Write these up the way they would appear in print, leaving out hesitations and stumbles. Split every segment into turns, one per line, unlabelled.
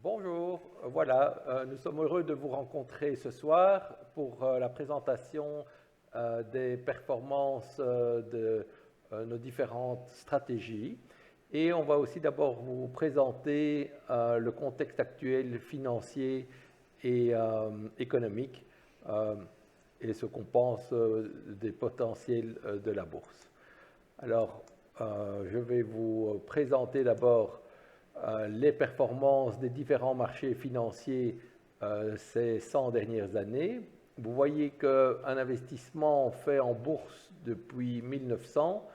Bonjour, voilà, nous sommes heureux de vous rencontrer ce soir pour la présentation des performances de nos différentes stratégies. Et on va aussi d'abord vous présenter le contexte actuel financier et économique et ce qu'on pense des potentiels de la bourse. Alors, je vais vous présenter d'abord les performances des différents marchés financiers ces 100 dernières années. Vous voyez qu'un investissement fait en bourse depuis 1900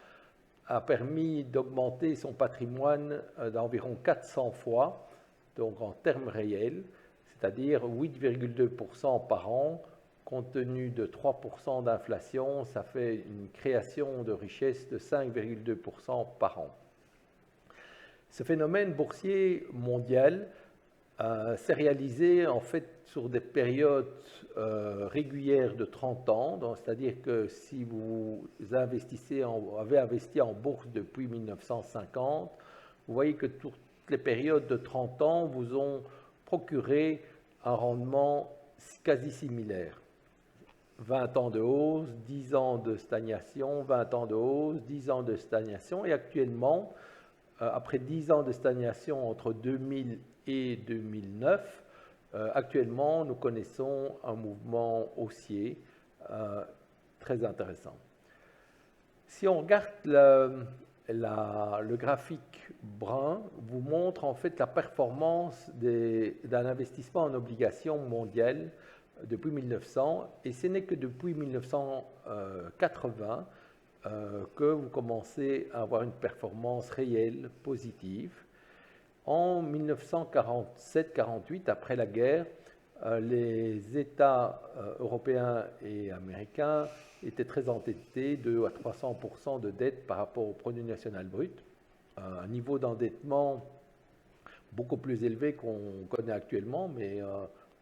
a permis d'augmenter son patrimoine d'environ 400 fois, donc en termes réels, c'est-à-dire 8,2% par an. Compte tenu de 3% d'inflation, ça fait une création de richesse de 5,2% par an. Ce phénomène boursier mondial s'est réalisé en fait sur des périodes régulières de 30 ans, c'est-à-dire que si vous avez investi en bourse depuis 1950, vous voyez que toutes les périodes de 30 ans vous ont procuré un rendement quasi similaire. 20 ans de hausse, 10 ans de stagnation, 20 ans de hausse, 10 ans de stagnation, et actuellement, après 10 ans de stagnation entre 2000 et 2009, actuellement, nous connaissons un mouvement haussier très intéressant. Si on regarde le graphique brun, vous montre en fait la performance d'un investissement en obligations mondiales depuis 1900, et ce n'est que depuis 1980 que vous commencez à avoir une performance réelle positive. En 1947-48, après la guerre, les États européens et américains étaient très endettés, 2 à 300% de dette par rapport au produit national brut, un niveau d'endettement beaucoup plus élevé qu'on connaît actuellement, mais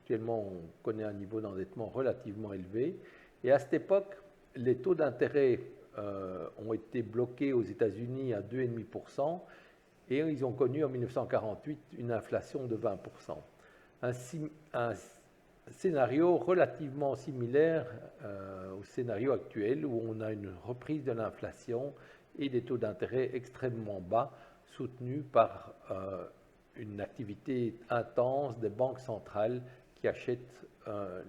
actuellement on connaît un niveau d'endettement relativement élevé. Et à cette époque, les taux d'intérêt ont été bloqués aux États-Unis à 2,5%, et ils ont connu en 1948 une inflation de 20%. Un scénario relativement similaire au scénario actuel, où on a une reprise de l'inflation et des taux d'intérêt extrêmement bas, soutenus par une activité intense des banques centrales qui achètent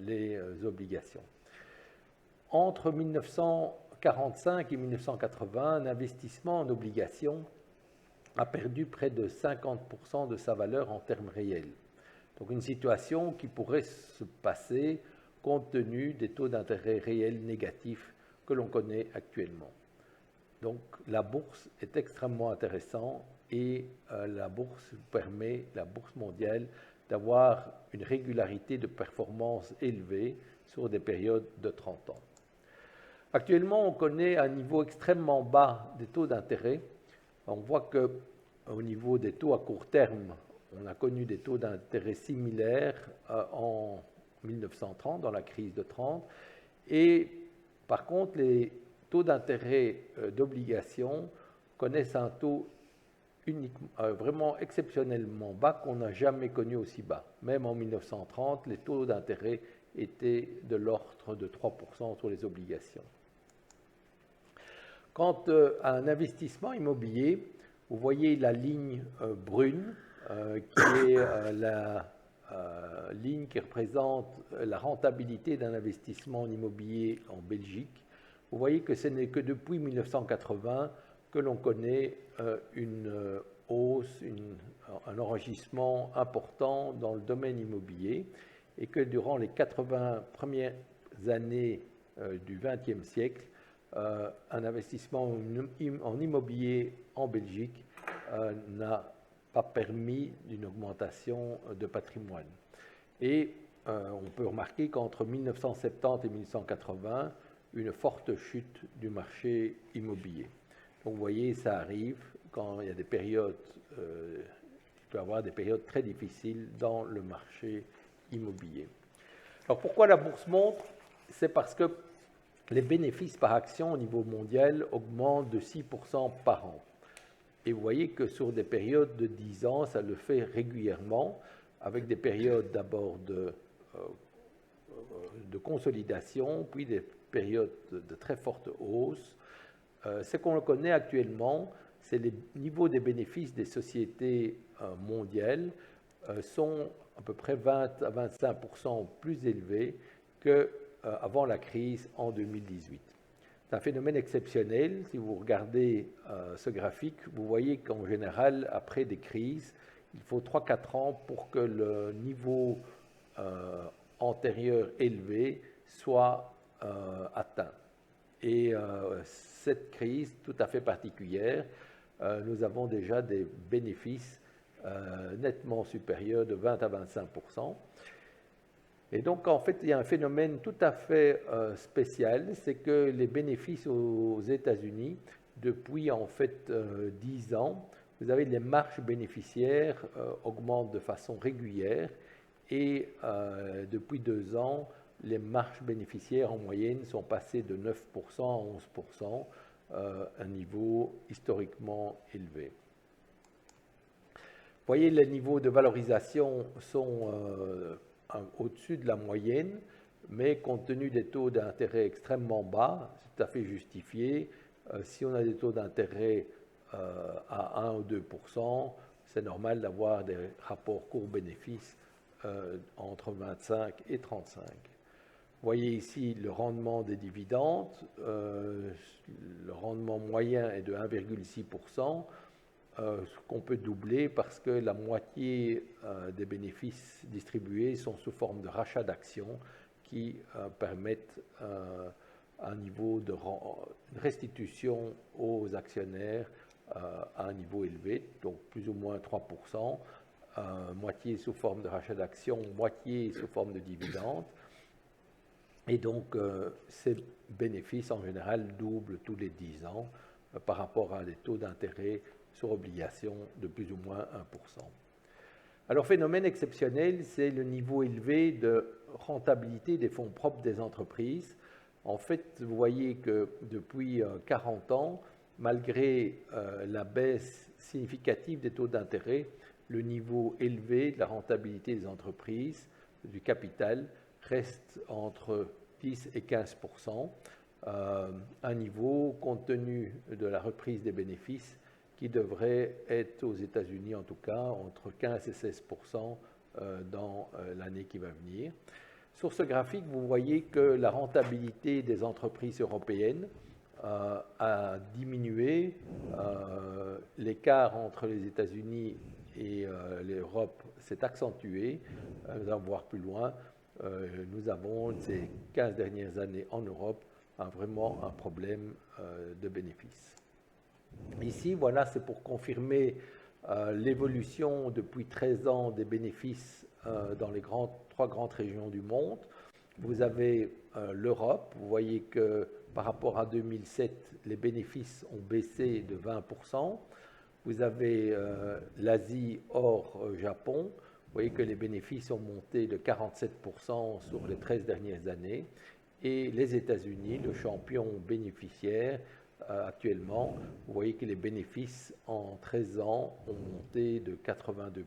les obligations. Entre 1945 et 1980, un investissement en obligations a perdu près de 50% de sa valeur en termes réels. Donc une situation qui pourrait se passer compte tenu des taux d'intérêt réels négatifs que l'on connaît actuellement. Donc la bourse est extrêmement intéressante, et la bourse mondiale, d'avoir une régularité de performance élevée sur des périodes de 30 ans. Actuellement, on connaît un niveau extrêmement bas des taux d'intérêt. On voit qu'au niveau des taux à court terme, on a connu des taux d'intérêt similaires en 1930, dans la crise de 30. Et par contre, les taux d'intérêt d'obligations connaissent un taux vraiment exceptionnellement bas, qu'on n'a jamais connu aussi bas. Même en 1930, les taux d'intérêt étaient de l'ordre de 3% sur les obligations. Quant à un investissement immobilier, vous voyez la ligne brune, qui est la ligne qui représente la rentabilité d'un investissement en immobilier en Belgique. Vous voyez que ce n'est que depuis 1980 que l'on connaît une hausse, un enrichissement important dans le domaine immobilier, et que durant les 80 premières années du XXe siècle, un investissement en immobilier en Belgique n'a pas permis d'une augmentation de patrimoine. Et on peut remarquer qu'entre 1970 et 1980, une forte chute du marché immobilier. Donc vous voyez, ça arrive quand il y a des périodes, il peut y avoir des périodes très difficiles dans le marché immobilier. Alors pourquoi la bourse monte? C'est parce que les bénéfices par action au niveau mondial augmentent de 6% par an. Et vous voyez que sur des périodes de 10 ans, ça le fait régulièrement, avec des périodes d'abord de consolidation, puis des périodes de très forte hausse. Ce qu'on connaît actuellement, c'est les niveaux des bénéfices des sociétés mondiales sont à peu près 20 à 25% plus élevés qu'avant la crise en 2018. C'est un phénomène exceptionnel. Si vous regardez ce graphique, vous voyez qu'en général, après des crises, il faut 3-4 ans pour que le niveau antérieur élevé soit atteint. Et cette crise tout à fait particulière, nous avons déjà des bénéfices nettement supérieurs de 20 à 25%. Et donc, en fait, il y a un phénomène tout à fait spécial, c'est que les bénéfices aux États-Unis, depuis en fait 10 ans, vous avez les marges bénéficiaires augmentent de façon régulière et depuis 2 ans, les marges bénéficiaires en moyenne sont passées de 9% à 11%, un niveau historiquement élevé. Vous voyez, les niveaux de valorisation sont au-dessus de la moyenne, mais compte tenu des taux d'intérêt extrêmement bas, c'est tout à fait justifié. Si on a des taux d'intérêt à 1 ou 2%, c'est normal d'avoir des rapports cours-bénéfices entre 25 et 35. Vous voyez ici le rendement des dividendes. Le rendement moyen est de 1,6%. Ce qu'on peut doubler parce que la moitié des bénéfices distribués sont sous forme de rachat d'actions qui permettent un niveau de restitution aux actionnaires à un niveau élevé, donc plus ou moins 3%, moitié sous forme de rachat d'actions, moitié sous forme de dividendes. Et donc, ces bénéfices, en général, doublent tous les 10 ans par rapport à des taux d'intérêt sur obligations de plus ou moins 1%. Alors, phénomène exceptionnel, c'est le niveau élevé de rentabilité des fonds propres des entreprises. En fait, vous voyez que depuis 40 ans, malgré la baisse significative des taux d'intérêt, le niveau élevé de la rentabilité des entreprises, du capital, reste entre 10 et 15%, un niveau compte tenu de la reprise des bénéfices qui devrait être aux États-Unis en tout cas entre 15 et 16% dans l'année qui va venir. Sur ce graphique, vous voyez que la rentabilité des entreprises européennes a diminué. L'écart entre les États-Unis et l'Europe s'est accentué. Nous allons voir plus loin. Nous avons, ces 15 dernières années en Europe, vraiment un problème de bénéfices. Ici, voilà, c'est pour confirmer l'évolution depuis 13 ans des bénéfices dans les trois grandes régions du monde. Vous avez l'Europe, vous voyez que par rapport à 2007, les bénéfices ont baissé de 20%. Vous avez l'Asie hors Japon, vous voyez que les bénéfices ont monté de 47% sur les 13 dernières années. Et les États-Unis, le champion bénéficiaire, actuellement, vous voyez que les bénéfices en 13 ans ont monté de 82%.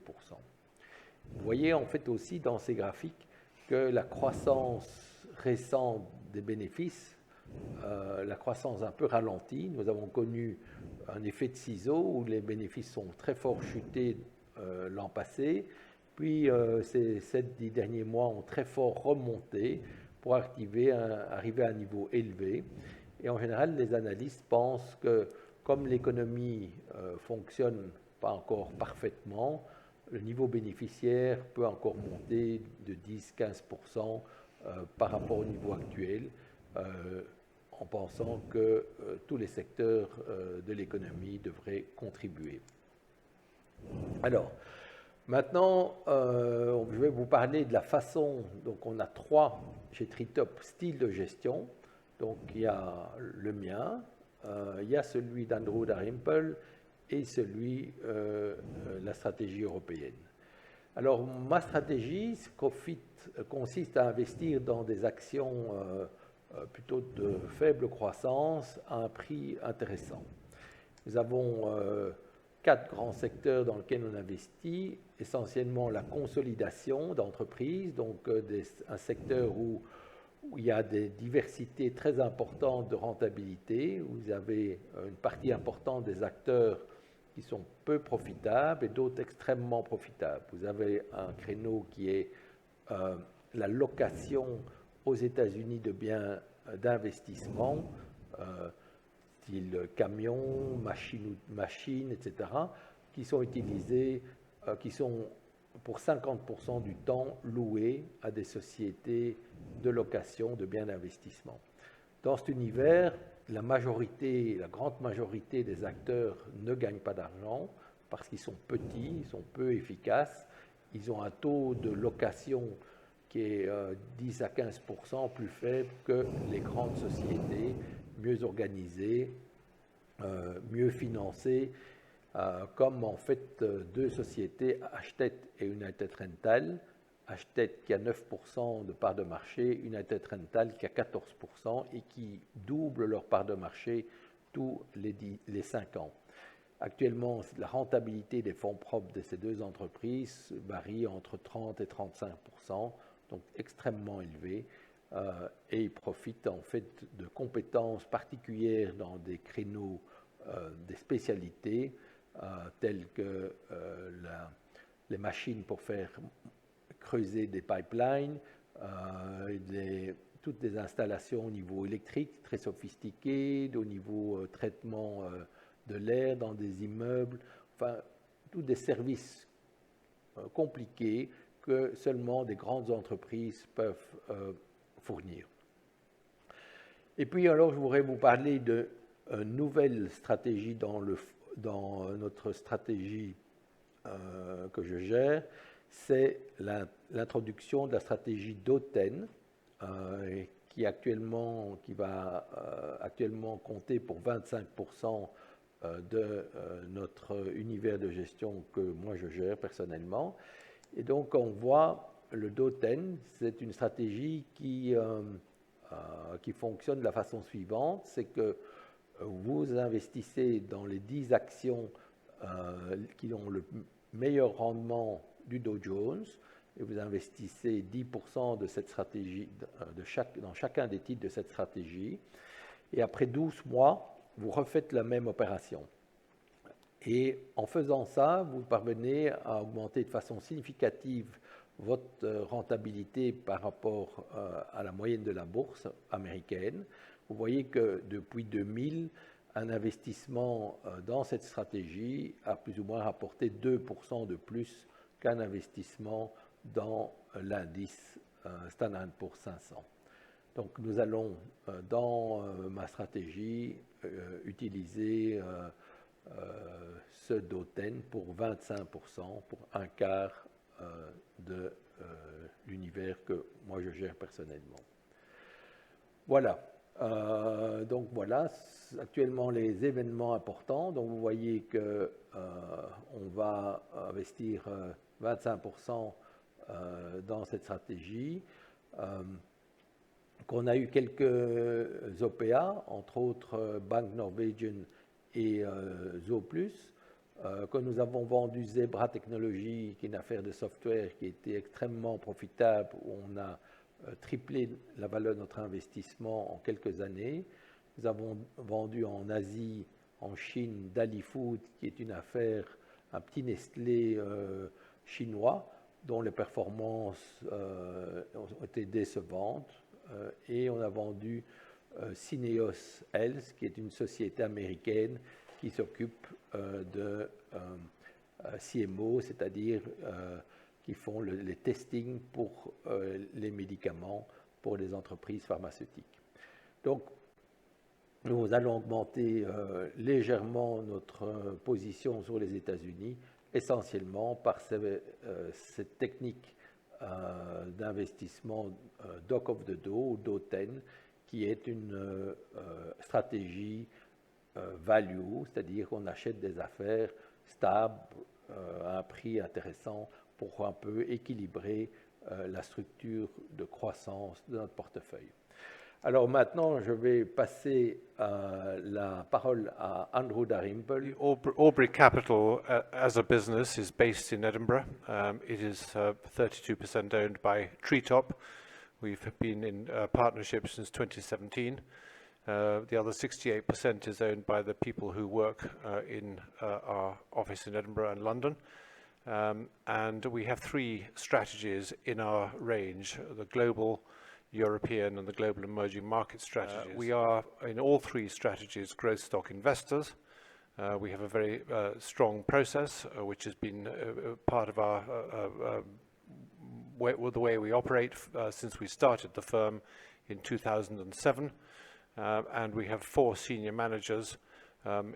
Vous voyez en fait aussi dans ces graphiques que la croissance récente des bénéfices, la croissance un peu ralentie, nous avons connu un effet de ciseau où les bénéfices sont très fort chutés l'an passé, puis ces 7-10 derniers mois ont très fort remonté pour arriver à un niveau élevé. Et en général, les analystes pensent que comme l'économie fonctionne pas encore parfaitement, le niveau bénéficiaire peut encore monter de 10-15% par rapport au niveau actuel, en pensant que tous les secteurs de l'économie devraient contribuer. Alors, maintenant, je vais vous parler de la façon, donc on a 3 chez Tritop styles de gestion. Donc il y a le mien, il y a celui d'Andrew Dalrymple et celui la stratégie européenne. Alors ma stratégie consiste à investir dans des actions plutôt de faible croissance à un prix intéressant. Nous avons 4 grands secteurs dans lesquels on investit, essentiellement la consolidation d'entreprises, donc un secteur où il y a des diversités très importantes de rentabilité, où vous avez une partie importante des acteurs qui sont peu profitables et d'autres extrêmement profitables. Vous avez un créneau qui est la location aux États-Unis de biens d'investissement, style camions, machines, etc., qui sont utilisés, qui sont pour 50% du temps loués à des sociétés de location de biens d'investissement. Dans cet univers, la grande majorité des acteurs ne gagnent pas d'argent parce qu'ils sont petits, ils sont peu efficaces, ils ont un taux de location qui est 10 à 15% plus faible que les grandes sociétés, mieux organisées, mieux financées, comme en fait deux sociétés, Ashtead et United Rental. Ashtead qui a 9% de part de marché, United Rental qui a 14% et qui double leur part de marché tous les 5 ans. Actuellement, la rentabilité des fonds propres de ces deux entreprises varie entre 30 et 35%, donc extrêmement élevé, et ils profitent en fait de compétences particulières dans des créneaux, des spécialités, telles que les machines pour faire creuser des pipelines, toutes des installations au niveau électrique très sophistiquées, au niveau traitement de l'air dans des immeubles, enfin, tous des services compliqués que seulement des grandes entreprises peuvent fournir. Et puis alors, je voudrais vous parler d'une nouvelle stratégie dans notre stratégie que je gère, c'est l'introduction de la stratégie d'Oten, qui va actuellement compter pour 25% de notre univers de gestion que moi je gère personnellement. Et donc on voit le DOTEN, c'est une stratégie qui fonctionne de la façon suivante, c'est que vous investissez dans les 10 actions qui ont le meilleur rendement du Dow Jones, et vous investissez 10% de cette stratégie, dans chacun des titres de cette stratégie, et après 12 mois, vous refaites la même opération. Et en faisant ça, vous parvenez à augmenter de façon significative votre rentabilité par rapport à la moyenne de la bourse américaine. Vous voyez que depuis 2000, un investissement dans cette stratégie a plus ou moins rapporté 2% de plus qu'un investissement dans l'indice Standard & Poor's 500. Donc nous allons, dans ma stratégie, utiliser ce DOTEN pour 25%, pour un quart de l'univers que moi je gère personnellement. Voilà. Donc voilà, actuellement les événements importants. Donc vous voyez que on va investir 25% dans cette stratégie. Qu'on a eu quelques OPA, entre autres Bank Norwegian et Zooplus, que nous avons vendu Zebra Technologies, qui est une affaire de software qui était extrêmement profitable, où on a triplé la valeur de notre investissement en quelques années. Nous avons vendu en Asie, en Chine, Dali Food, qui est une affaire, un petit Nestlé chinois, dont les performances ont été décevantes. Et on a vendu Syneos Health, qui est une société américaine qui s'occupe de CMO, c'est-à-dire qui font les testings pour les médicaments pour les entreprises pharmaceutiques. Donc, nous allons augmenter légèrement notre position sur les États-Unis, essentiellement par cette technique d'investissement Dock of the Dow, ou DOTEN, qui est une stratégie value, c'est-à-dire qu'on achète des affaires stables à un prix intéressant pour un peu équilibrer la structure de croissance de notre portefeuille. Alors maintenant, je vais passer la parole à Andrew Dalrymple.
Albury Capital, as a business, is based in Edinburgh. It is 32% owned by Treetop. We've been in partnership since 2017. The other 68% is owned by the people who work in our office in Edinburgh and London. And we have three strategies in our range: the global, European, and the global emerging market strategies. We are, in all three strategies, growth stock investors. We have a very strong process, which has been part of our the way we operate since we started the firm in 2007. And we have 4 senior managers,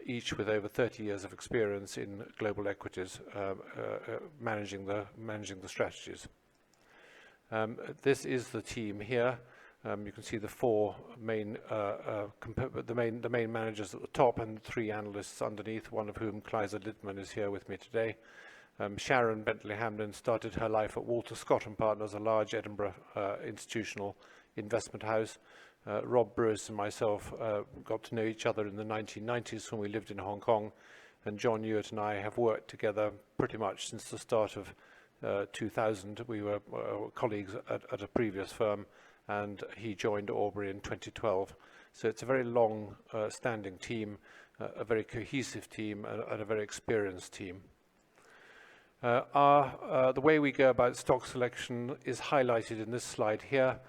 each with over 30 years of experience in global equities, managing the strategies. This is the team here. You can see the 4 main the main managers at the top and 3 analysts underneath, one of whom, Kleiser Littmann, is here with me today. Sharon Bentley Hamlin started her life at Walter Scott & Partners, a large Edinburgh institutional investment house. Rob Bruce and myself got to know each other in the 1990s when we lived in Hong Kong, and John Ewart and I have worked together pretty much since the start of 2000. We were colleagues at a previous firm, and he joined Albury in 2012. So it's a very long standing team, a very cohesive team, and a very experienced team. The way we go about stock selection is highlighted in this slide here.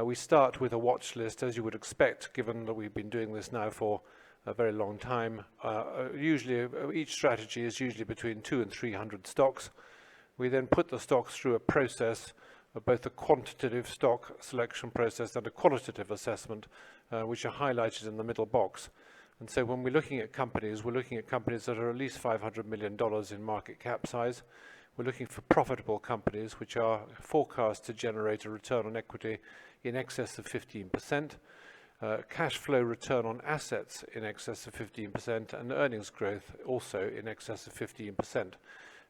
We start with a watch list, as you would expect, given that we've been doing this now for a very long time. Usually, each strategy is usually between 200 and 300 stocks. We then put the stocks through a process of both a quantitative stock selection process and a qualitative assessment, which are highlighted in the middle box. And so when we're looking at companies, we're looking at companies that are at least $500 million in market cap size. We're looking for profitable companies which are forecast to generate a return on equity in excess of 15%, cash flow return on assets in excess of 15%, and earnings growth also in excess of 15%.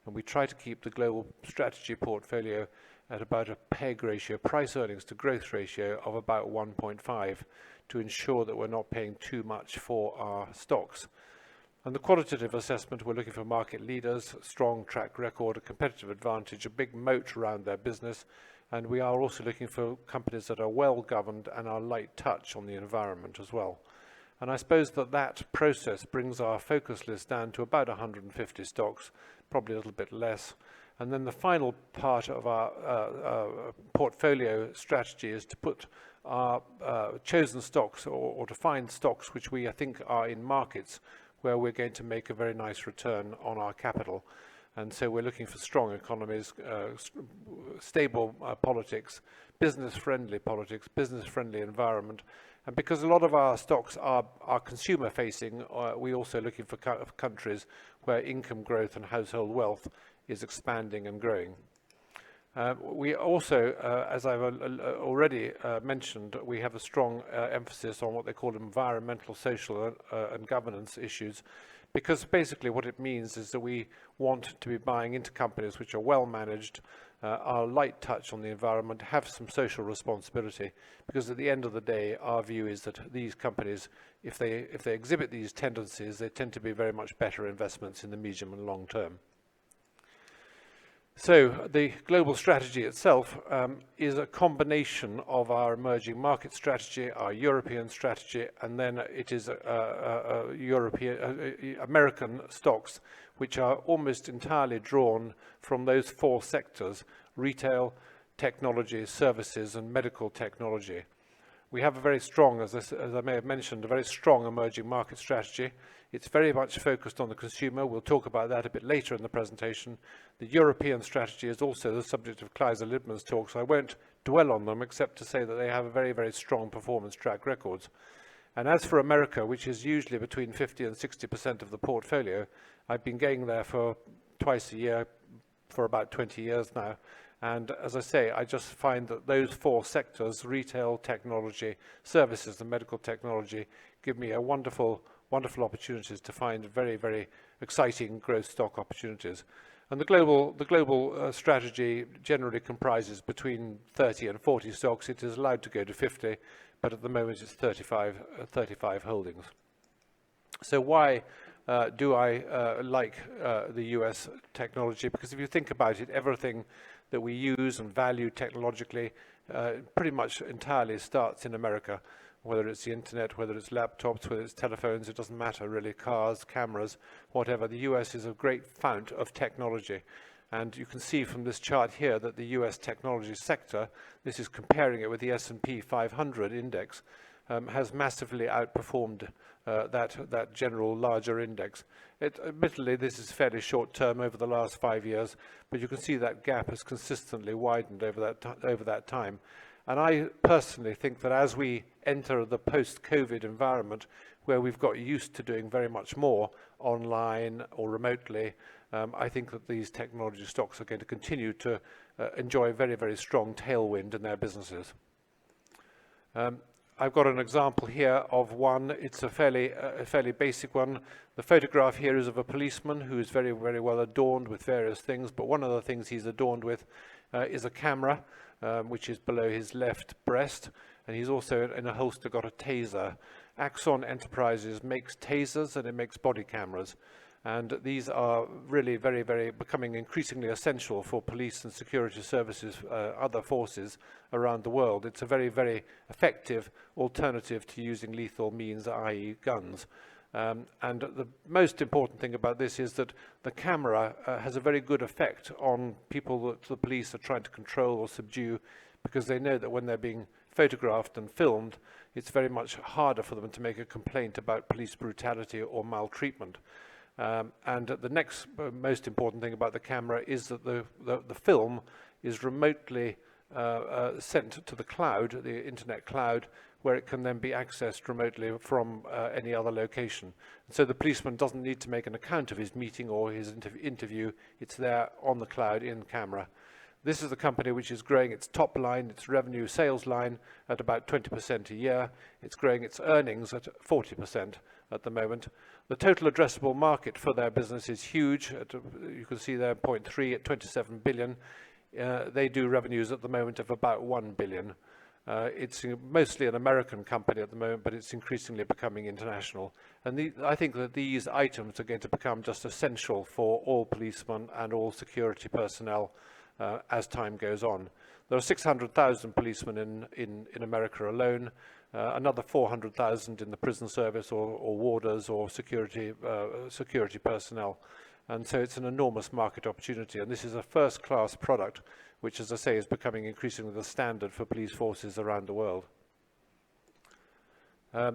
And we try to keep the global strategy portfolio at about a PEG ratio, price earnings to growth ratio, of about 1.5 to ensure that we're not paying too much for our stocks. And the qualitative assessment, we're looking for market leaders, strong track record, a competitive advantage, a big moat around their business, and we are also looking for companies that are well governed and are light touch on the environment as well. And I suppose that process brings our focus list down to about 150 stocks, probably a little bit less. And then the final part of our portfolio strategy is to put our chosen stocks, or to find stocks which we think are in markets where we're going to make a very nice return on our capital. And so we're looking for strong economies, stable politics, business-friendly politics, business-friendly environment. And because a lot of our stocks are consumer-facing, we're also looking for countries where income growth and household wealth is expanding and growing. We also, as I've already mentioned, we have a strong emphasis on what they call environmental, social, and governance issues, because basically what it means is that we want to be buying into companies which are well managed, are light touch on the environment, have some social responsibility, because at the end of the day, our view is that these companies, if they exhibit these tendencies, they tend to be very much better investments in the medium and long term. So the global strategy itself is a combination of our emerging market strategy, our European strategy, and then it is American stocks, which are almost entirely drawn from those 4 sectors: retail, technology, services, and medical technology. We have a very strong, as I may have mentioned, a very strong emerging market strategy. It's very much focused on the consumer. We'll talk about that a bit later in the presentation. The European strategy is also the subject of Kleiser Littmann's talk, so I won't dwell on them except to say that they have a very, very strong performance track records. And as for America, which is usually between 50 and 60% of the portfolio, I've been going there for twice a year for about 20 years now. And as I say, I just find that those 4 sectors, retail, technology, services, and medical technology, give me a wonderful opportunities to find very, very exciting growth stock opportunities. And the global strategy generally comprises between 30 and 40 stocks. It is allowed to go to 50, but at the moment it's 35 holdings. So why do I like the US technology? Because if you think about it, everything that we use and value technologically pretty much entirely starts in America. Whether it's the internet, whether it's laptops, whether it's telephones, it doesn't matter really, cars, cameras, whatever. The US is a great fount of technology. And you can see from this chart here that the US technology sector, this is comparing it with the S&P 500 index, has massively outperformed that general larger index. Admittedly, this is fairly short term over the last 5 years, but you can see that gap has consistently widened over that time. And I personally think that as we enter the post-COVID environment, where we've got used to doing very much more online or remotely, I think that these technology stocks are going to continue to enjoy very, very strong tailwind in their businesses. I've got an example here of one. It's a fairly basic one. The photograph here is of a policeman who is very, very well adorned with various things, but one of the things he's adorned with is a camera, which is below his left breast, and he's also in a holster got a taser. Axon Enterprises makes tasers and it makes body cameras. And these are really very, very becoming increasingly essential for police and security services, other forces around the world. It's a very, very effective alternative to using lethal means, i.e. guns. And the most important thing about this is that the camera has a very good effect on people that the police are trying to control or subdue, because they know that when they're being photographed and filmed, it's very much harder for them to make a complaint about police brutality or maltreatment. And the next most important thing about the camera is that the film is remotely sent to the cloud, the internet cloud, where it can then be accessed remotely from any other location. And so the policeman doesn't need to make an account of his meeting or his interview. It's there on the cloud in camera. This is the company which is growing its top line, its revenue sales line, at about 20% a year. It's growing its earnings at 40% at the moment. The total addressable market for their business is huge. You can see there 0.3 at 27 billion. They do revenues at the moment of about 1 billion. It's mostly an American company at the moment, but it's increasingly becoming international. And I think that these items are going to become just essential for all policemen and all security personnel as time goes on. There are 600,000 policemen in America alone, another 400,000 in the prison service or warders or security personnel. And so it's an enormous market opportunity. And this is a first-class product, which, as I say, is becoming increasingly the standard for police forces around the world. I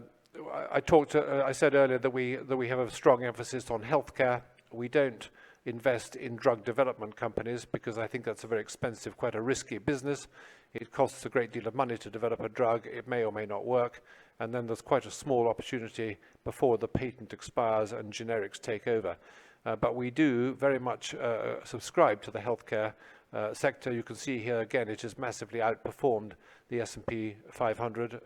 said earlier that we have a strong emphasis on healthcare. We don't invest in drug development companies because I think that's a very expensive, quite a risky business. It costs a great deal of money to develop a drug. It may or may not work. And then there's quite a small opportunity before the patent expires and generics take over. But we do very much subscribe to the healthcare sector. You can see here again, it has massively outperformed the S&P 500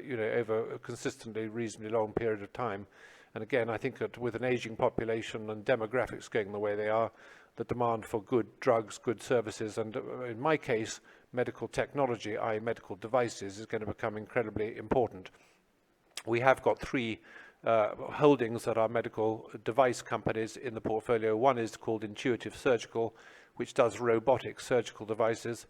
over a consistently reasonably long period of time. And again, I think that with an aging population and demographics going the way they are, the demand for good drugs, good services, and in my case, medical technology, i.e. medical devices, is going to become incredibly important. We have got three holdings that are medical device companies in the portfolio. One is called Intuitive Surgical, which does robotic surgical devices,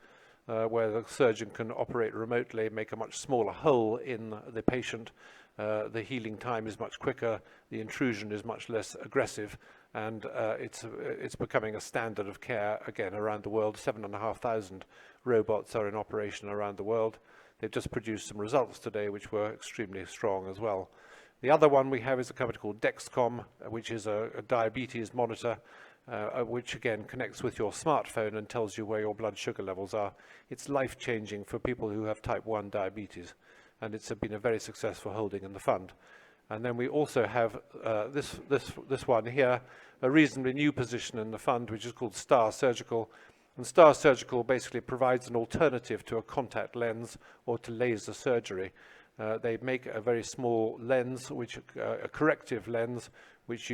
where the surgeon can operate remotely, make a much smaller hole in the patient. The healing time is much quicker, the intrusion is much less aggressive, and it's becoming a standard of care again around the world. 7,500 robots are in operation around the world. They've just produced some results today which were extremely strong as well. The other one we have is a company called Dexcom, which is a diabetes monitor, which again connects with your smartphone and tells you where your blood sugar levels are. It's life-changing for people who have type 1 diabetes, and it's been a very successful holding in the fund. And then we also have this one here, a reasonably new position in the fund, which is called Star Surgical. And Star Surgical basically provides an alternative to a contact lens or to laser surgery. They make a very small lens, a corrective lens, which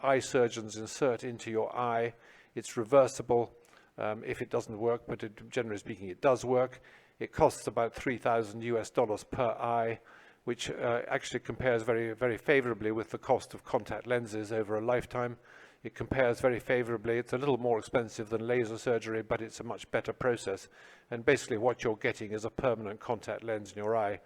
eye surgeons insert into your eye. It's reversible if it doesn't work, but generally speaking, it does work. It costs about $3,000 per eye, which actually compares very, very favorably with the cost of contact lenses over a lifetime. It compares very favorably. It's a little more expensive than laser surgery, but it's a much better process. And basically what you're getting is a permanent contact lens in your eye.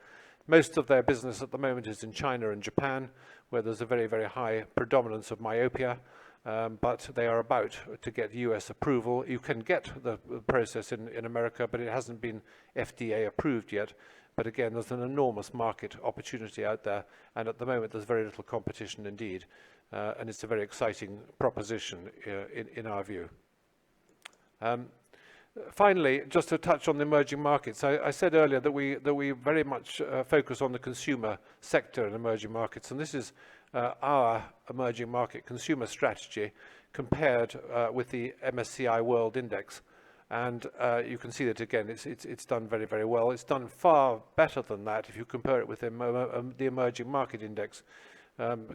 Most of their business at the moment is in China and Japan, where there's a very, very high predominance of myopia, but they are about to get US approval. You can get the process in America, but it hasn't been FDA approved yet. But again, there's an enormous market opportunity out there, and at the moment there's very little competition indeed. And it's a very exciting proposition in our view. Finally, just to touch on the emerging markets, I said earlier that we very much focus on the consumer sector in emerging markets, and this is our emerging market consumer strategy compared with the MSCI World Index. And you can see that again, it's done very, very well. It's done far better than that if you compare it with the emerging market index.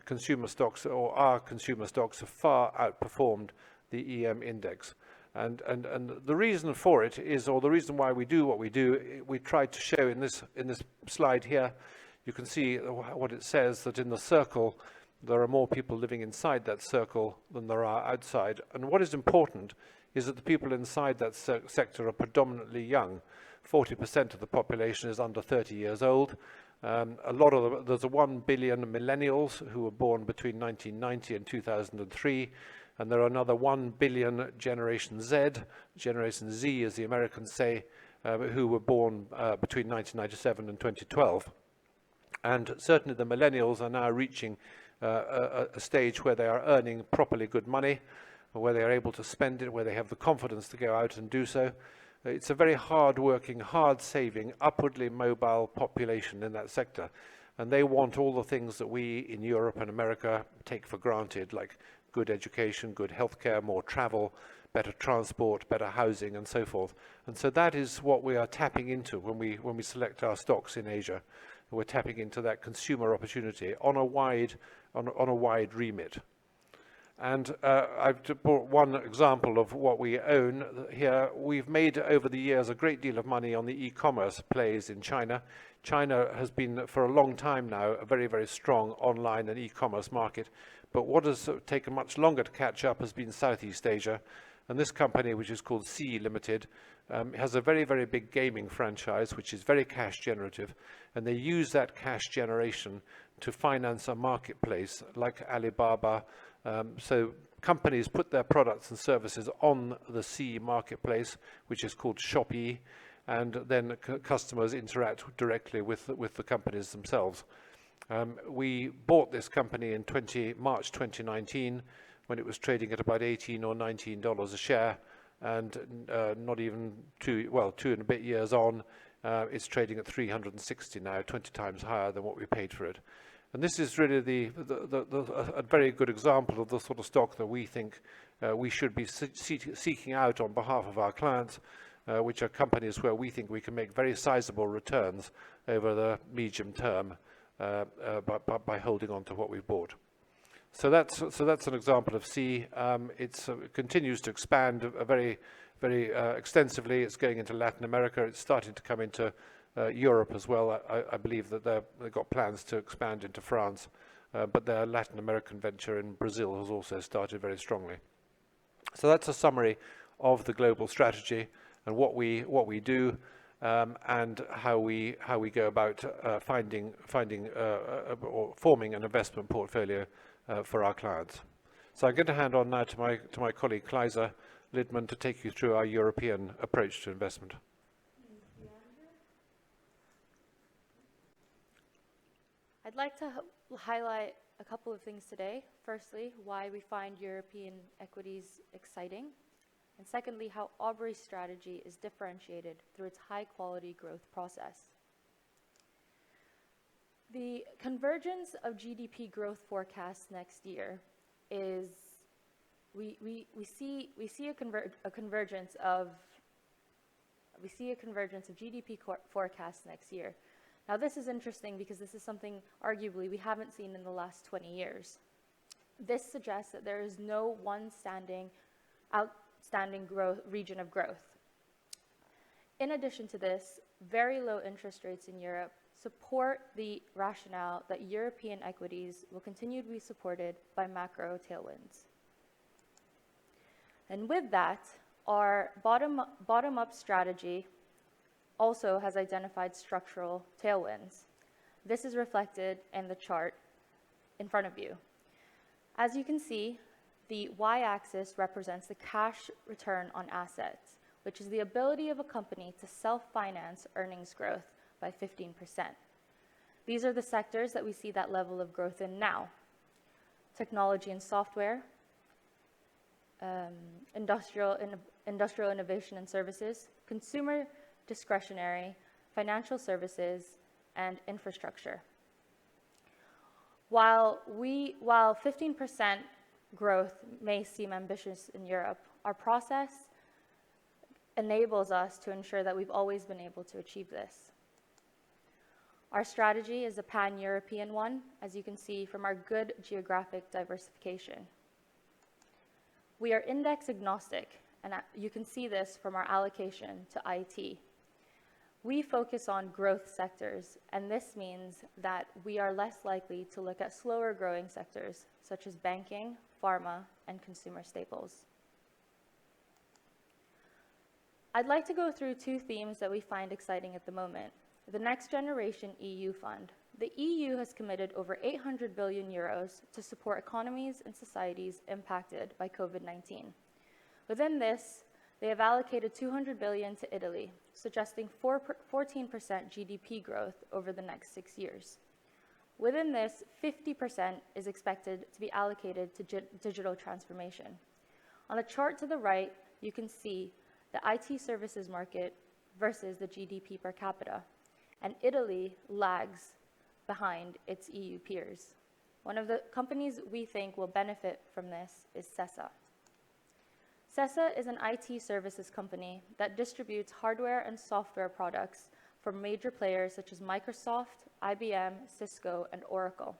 Consumer stocks, or our consumer stocks, have far outperformed the EM index. And the reason for it is, or the reason why we do what we do, we tried to show in this slide here. You can see what it says, that in the circle there are more people living inside that circle than there are outside. And what is important is that the people inside that sector are predominantly young. 40% of the population is under 30 years old. There's 1 billion millennials who were born between 1990 and 2003, and there are another 1 billion Generation Z as the Americans say, who were born between 1997 and 2012. And certainly the millennials are now reaching a stage where they are earning properly good money, where they are able to spend it, where they have the confidence to go out and do so. It's a very hard-working, hard-saving, upwardly mobile population in that sector. And they want all the things that we in Europe and America take for granted, like good education, good healthcare, more travel, better transport, better housing, and so forth. And so that is what we are tapping into when we select our stocks in Asia. We're tapping into that consumer opportunity on a wide remit. And I've brought one example of what we own here. We've made over the years a great deal of money on the e-commerce plays in China. China has been for a long time now a very, very strong online and e-commerce market. But what has taken much longer to catch up has been Southeast Asia. And this company, which is called Sea Limited, has a very, very big gaming franchise, which is very cash generative. And they use that cash generation to finance a marketplace like Alibaba. So companies put their products and services on the Sea marketplace, which is called Shopee, and then customers interact directly with the companies themselves. We bought this company in March 2019, when it was trading at about $18 or $19 a share, and not even two and a bit years on, it's trading at 360 now, 20 times higher than what we paid for it. And this is really a very good example of the sort of stock that we think we should be seeking out on behalf of our clients, which are companies where we think we can make very sizable returns over the medium term by holding on to what we've bought. So that's an example of Sea. It continues to expand very, very extensively. It's going into Latin America. It's starting to come into Europe as well. I believe that they've got plans to expand into France, but their Latin American venture in Brazil has also started very strongly. So that's a summary of the global strategy and what we do, and how we go about finding or forming an investment portfolio for our clients. So I'm going to hand on now to my colleague Kleiser Lidman to take you through our European approach to investment.
I'd like to highlight a couple of things today. Firstly, why we find European equities exciting. And secondly, how Aubrey's strategy is differentiated through its high-quality growth process. The convergence of GDP growth forecasts next year is, we see a convergence of GDP forecasts next year. Now this is interesting because this is something arguably we haven't seen in the last 20 years. This suggests that there is no one outstanding region of growth. In addition to this, very low interest rates in Europe support the rationale that European equities will continue to be supported by macro tailwinds. And with that, our bottom-up strategy also has identified structural tailwinds. This is reflected in the chart in front of you. As you can see, the y-axis represents the cash return on assets, which is the ability of a company to self-finance earnings growth by 15%. These are the sectors that we see that level of growth in now: technology and software, industrial innovation and services, consumer discretionary, financial services, and infrastructure. While 15% growth may seem ambitious in Europe, our process enables us to ensure that we've always been able to achieve this. Our strategy is a pan-European one, as you can see from our good geographic diversification. We are index agnostic, and you can see this from our allocation to IT. We focus on growth sectors, and this means that we are less likely to look at slower growing sectors, such as banking, pharma, and consumer staples. I'd like to go through two themes that we find exciting at the moment. The Next Generation EU Fund. The EU has committed over 800 billion euros to support economies and societies impacted by COVID-19. Within this, they have allocated 200 billion to Italy, suggesting 14% GDP growth over the next 6 years. Within this, 50% is expected to be allocated to digital transformation. On the chart to the right, you can see the IT services market versus the GDP per capita, and Italy lags behind its EU peers. One of the companies we think will benefit from this is Sesa. Sesa is an IT services company that distributes hardware and software products from major players such as Microsoft, IBM, Cisco, and Oracle.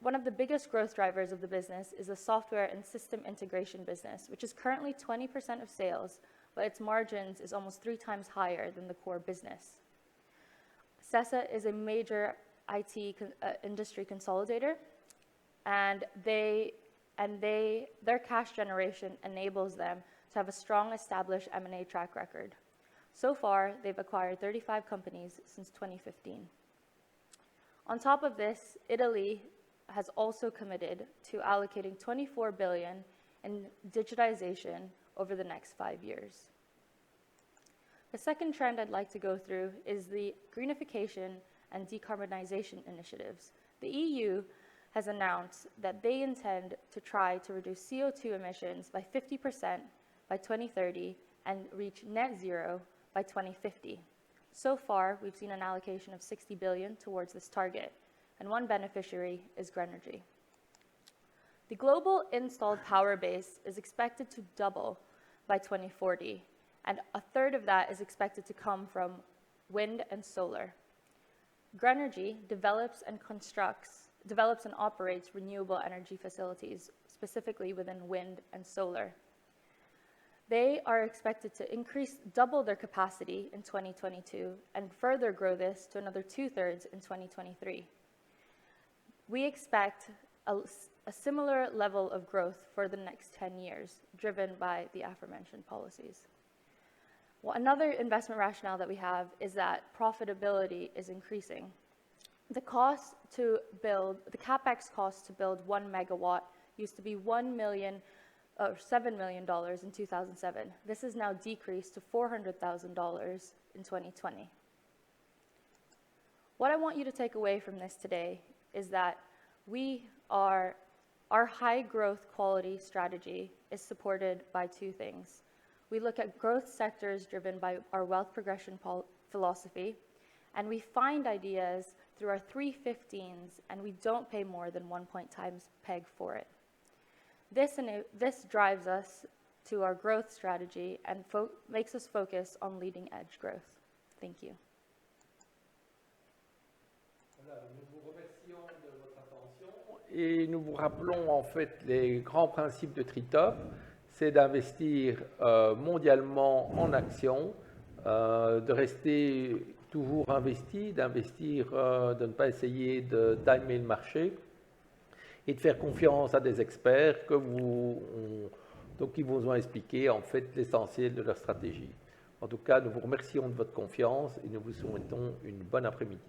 One of the biggest growth drivers of the business is the software and system integration business, which is currently 20% of sales, but its margins is almost 3 times higher than the core business. Sesa is a major IT industry consolidator, and their cash generation enables them to have a strong established M&A track record. So far, they've acquired 35 companies since 2015. On top of this, Italy has also committed to allocating 24 billion in digitization over the next 5 years. The second trend I'd like to go through is the greenification and decarbonization initiatives. The EU has announced that they intend to try to reduce CO2 emissions by 50% by 2030 and reach net zero by 2050. So far, we've seen an allocation of 60 billion towards this target, and one beneficiary is Grenergy. The global installed power base is expected to double by 2040, and a third of that is expected to come from wind and solar. Grenergy develops and operates renewable energy facilities, specifically within wind and solar. They are expected to double their capacity in 2022 and further grow this to another 2/3 in 2023. We expect a similar level of growth for the next 10 years, driven by the aforementioned policies. Well, another investment rationale that we have is that profitability is increasing. The CapEx cost to build 1 megawatt used to be $7 million in 2007. This has now decreased to $400,000 in 2020. What I want you to take away from this today is that our high growth quality strategy is supported by 2 things. We look at growth sectors driven by our wealth progression philosophy, and we find ideas through our 315s, and we don't pay more than 1 times PEG for it. This drives us to our growth strategy and makes us focus on leading edge growth. Thank you.
Nous vous remercions de votre attention et nous vous rappelons en fait les grands principes de Tritop, c'est d'investir mondialement en actions de rester toujours investi, d'investir, de ne pas essayer de timer le marché et de faire confiance à des experts qui vous ont expliqué en fait l'essentiel de leur stratégie. En tout cas, nous vous remercions de votre confiance et nous vous souhaitons une bonne après-midi.